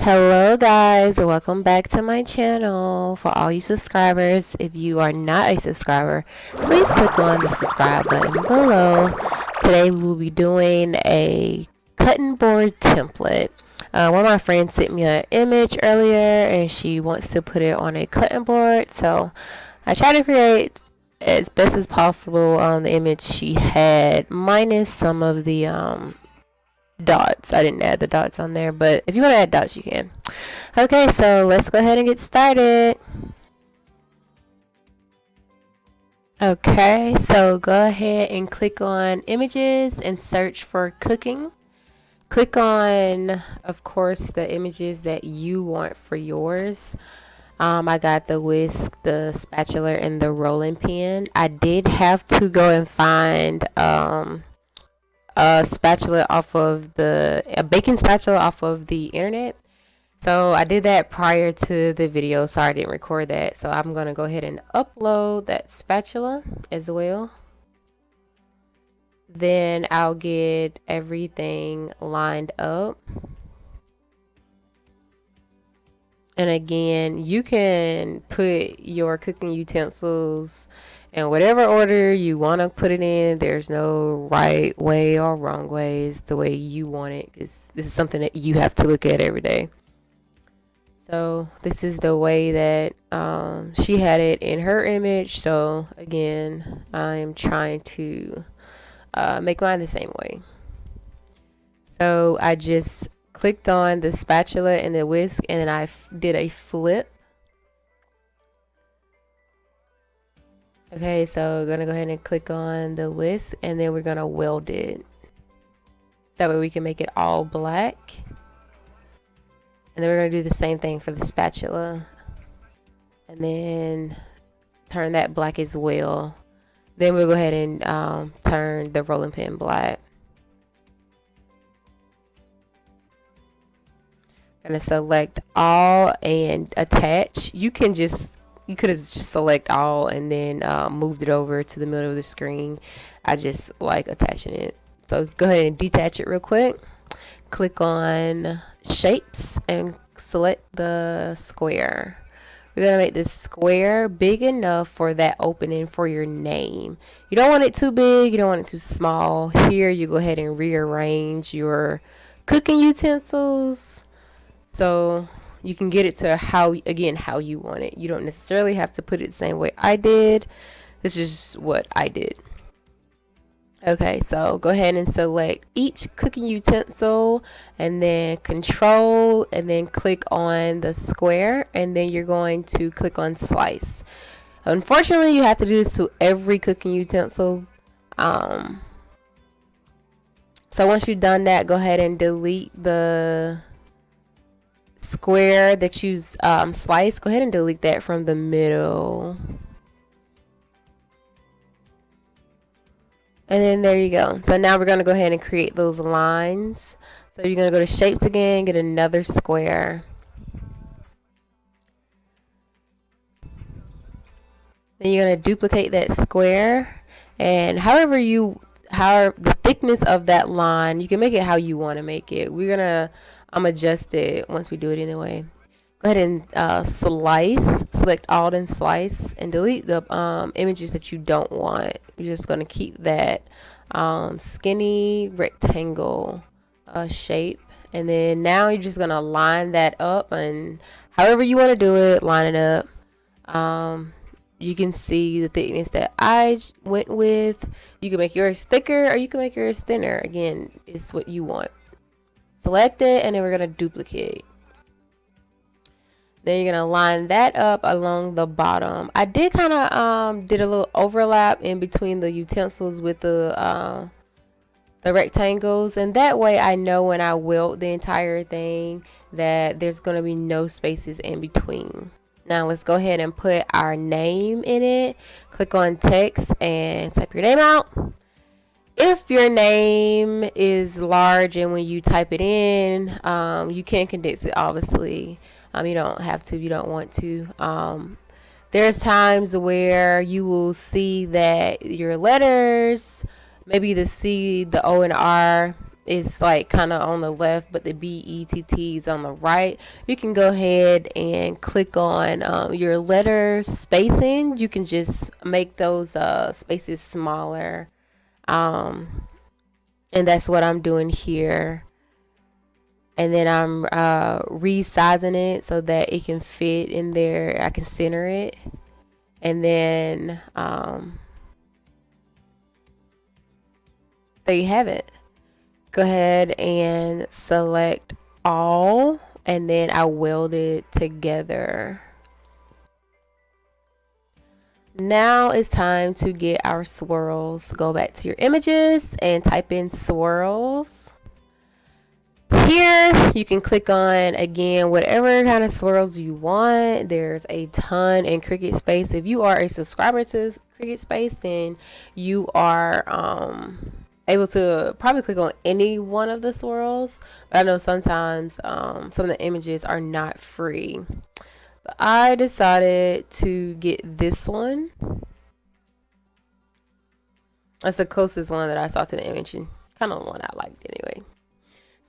Hello guys, welcome back to my channel. For all you subscribers, if you are not a subscriber, please click on the subscribe button below. Today we will be doing a cutting board template. One of my friends sent me an image earlier and she wants to put it on a cutting board, so I tried to create as best as possible the image she had, minus some of the dots. I didn't add the dots on there, but if you want to add dots, you can. Okay, so let's go ahead and get started. Okay, so go ahead and click on images and search for cooking. Click on, of course, the images that you want for yours. I got the whisk, the spatula, and the rolling pin. I did have to go and find a baking spatula off of the internet. So I did that prior to the video, so I didn't record that. So I'm gonna go ahead and upload that spatula as well. Then I'll get everything lined up. And again, you can put your cooking utensils in whatever order you want to put it in. There's no right way or wrong way. It's the way you want it, because this is something that you have to look at every day. So this is the way that she had it in her image. So again, I'm trying to make mine the same way. So I just clicked on the spatula and the whisk, and then I did a flip. Okay, so we're gonna go ahead and click on the whisk, and then we're gonna weld it. That way we can make it all black. And then we're gonna do the same thing for the spatula. And then turn that black as well. Then we'll go ahead and turn the rolling pin black. Gonna select all and attach. You could have just select all and then moved it over to the middle of the screen. I just like attaching it. So go ahead and detach it real quick. Click on shapes and select the square. We're gonna make this square big enough for that opening for your name. You don't want it too big, you don't want it too small. Here you go ahead and rearrange your cooking utensils so you can get it to how you want it. You don't necessarily have to put it the same way I did. This is just what I did. Okay, so go ahead and select each cooking utensil and then control and then click on the square, and then you're going to click on slice. Unfortunately, you have to do this to every cooking utensil. So once you've done that, go ahead and delete the square that you sliced. Go ahead and delete that from the middle. And then there you go. So now we're going to go ahead and create those lines. So you're going to go to shapes again, get another square. Then you're going to duplicate that square, and however the thickness of that line, you can make it how you want to make it. We're going to adjust it once we do it anyway. Go ahead and select all and slice, and delete the images that you don't want. You're just going to keep that skinny rectangle shape, and then now you're just going to line that up, and however you want to do it, line it up. You can see the thickness that I went with. You can make yours thicker or you can make yours thinner. Again, it's what you want. Select it, and then we're going to duplicate. Then you're gonna line that up along the bottom. I did kind of did a little overlap in between the utensils with the rectangles, and that way I know when I weld the entire thing that there's gonna be no spaces in between. Now let's go ahead and put our name in it. Click on text and type your name out. If your name is large and when you type it in, you can condense it, obviously. You don't have to, you don't want to. There's times where you will see that your letters, maybe the C, the O, and R, is like kind of on the left, but the BETT is on the right. You can go ahead and click on your letter spacing. You can just make those spaces smaller. Um, and that's what I'm doing here. And then I'm resizing it so that it can fit in there. I can center it. And then there you have it. Go ahead and select all, and then I weld it together. Now it's time to get our swirls. Go back to your images and type in swirls. Here you can click on, again, whatever kind of swirls you want. There's a ton in Cricut Space. If you are a subscriber to Cricut Space, then you are able to probably click on any one of the swirls. But I know sometimes some of the images are not free. But I decided to get this one. That's the closest one that I saw to the image, and kind of the one I liked anyway.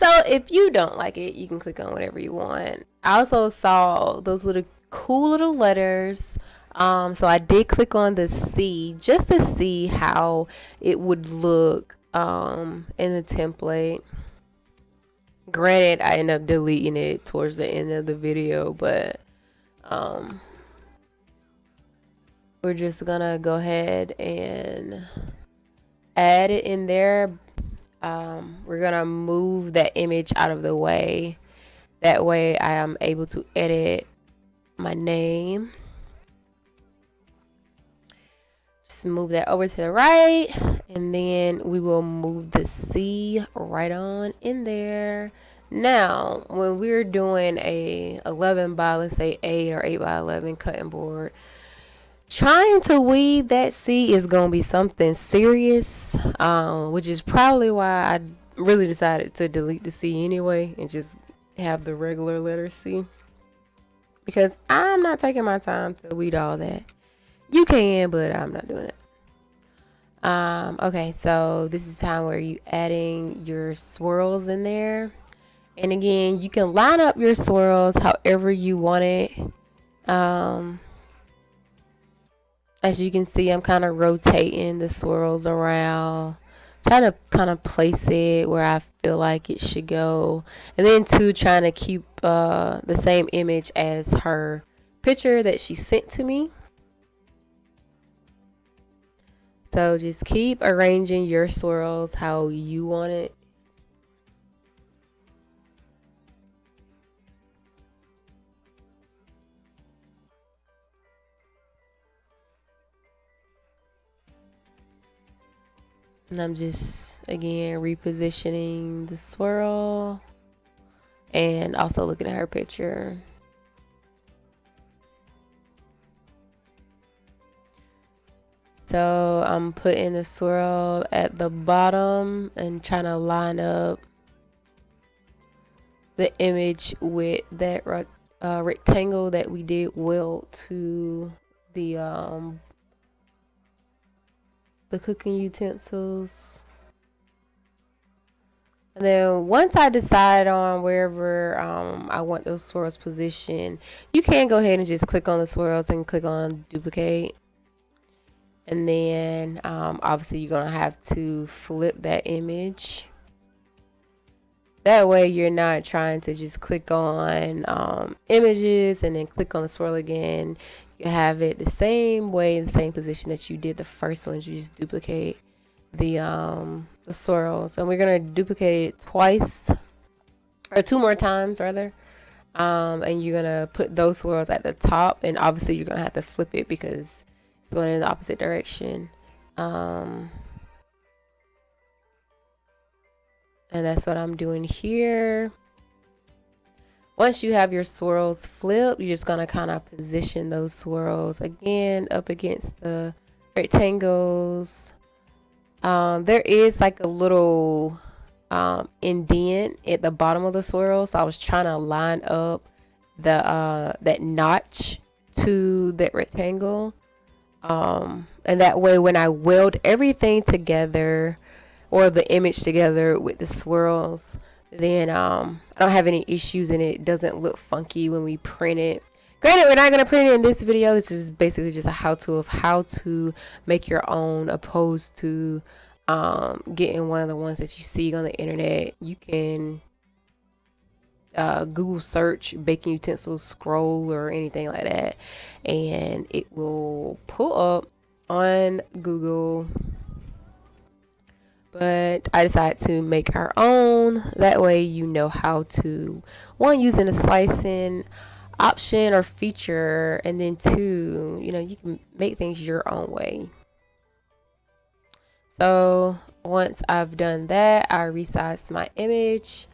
So if you don't like it, you can click on whatever you want. I also saw those little cool little letters. So I did click on the C just to see how it would look in the template. Granted, I ended up deleting it towards the end of the video, but we're just gonna go ahead and add it in there. We're gonna move that image out of the way. That way I am able to edit my name. Just move that over to the right, and then we will move the C right on in there. Now, when we're doing a 11 by, let's say 8 or 8 by 11 cutting board, trying to weed that C is going to be something serious, which is probably why I really decided to delete the C anyway and just have the regular letter C, because I'm not taking my time to weed all that. You can, but I'm not doing it. Okay, so this is time where you adding your swirls in there. And again, you can line up your swirls however you want it. As you can see, I'm kind of rotating the swirls around, trying to kind of place it where I feel like it should go. And then too, trying to keep the same image as her picture that she sent to me. So just keep arranging your swirls how you want it. And I'm just, again, repositioning the swirl and also looking at her picture. So I'm putting the swirl at the bottom and trying to line up the image with that rectangle that we did weld to the cooking utensils. And then once I decide on wherever I want those swirls positioned, you can go ahead and just click on the swirls and click on duplicate. And then obviously you're going to have to flip that image. That way you're not trying to just click on images and then click on the swirl again. You have it the same way, the same position that you did the first one. You just duplicate the swirls, and we're gonna duplicate it twice, or 2 more times rather. And you're gonna put those swirls at the top, and obviously you're gonna have to flip it because it's going in the opposite direction. And that's what I'm doing here. Once you have your swirls flipped, you're just gonna kind of position those swirls again up against the rectangles. There is like a little indent at the bottom of the swirl, so I was trying to line up the that notch to that rectangle, and that way when I weld everything together, or the image together with the swirls, then I don't have any issues and it doesn't look funky when we print it. Granted, we're not going to print it in this video. This is basically just a how-to of how to make your own, opposed to getting one of the ones that you see on the internet. You can Google search baking utensils scroll or anything like that, and it will pull up on Google. But I decided to make our own. That way you know how to, one, using a slicing option or feature, and then two, you know, you can make things your own way. So once I've done that, I resized my image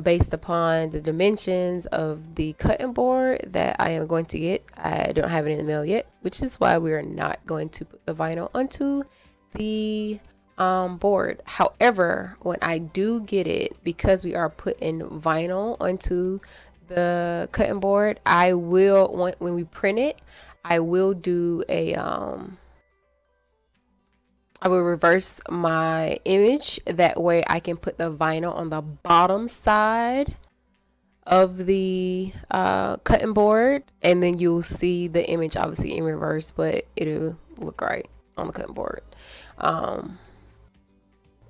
based upon the dimensions of the cutting board that I am going to get. I don't have it in the mail yet, which is why we are not going to put the vinyl onto the board. However, when I do get it, because we are putting vinyl onto the cutting board, I will, when we print it, I will do a I will reverse my image. That way I can put the vinyl on the bottom side of the cutting board, and then you'll see the image obviously in reverse, but it'll look right on the cutting board.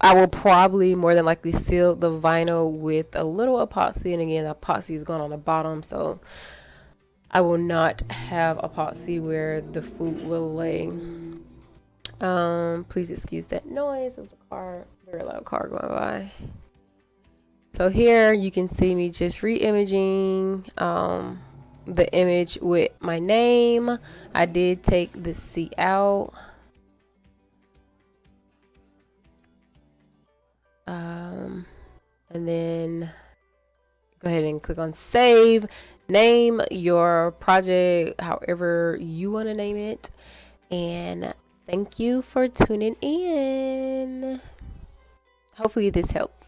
I will probably more than likely seal the vinyl with a little epoxy, and again, the epoxy is going on the bottom, so I will not have epoxy where the food will lay. Please excuse that noise. There's a car, very loud car going by. So here you can see me just re-imaging the image with my name. I did take the C out. And then go ahead and click on save. Name your project however you want to name it. And thank you for tuning in. Hopefully this helped.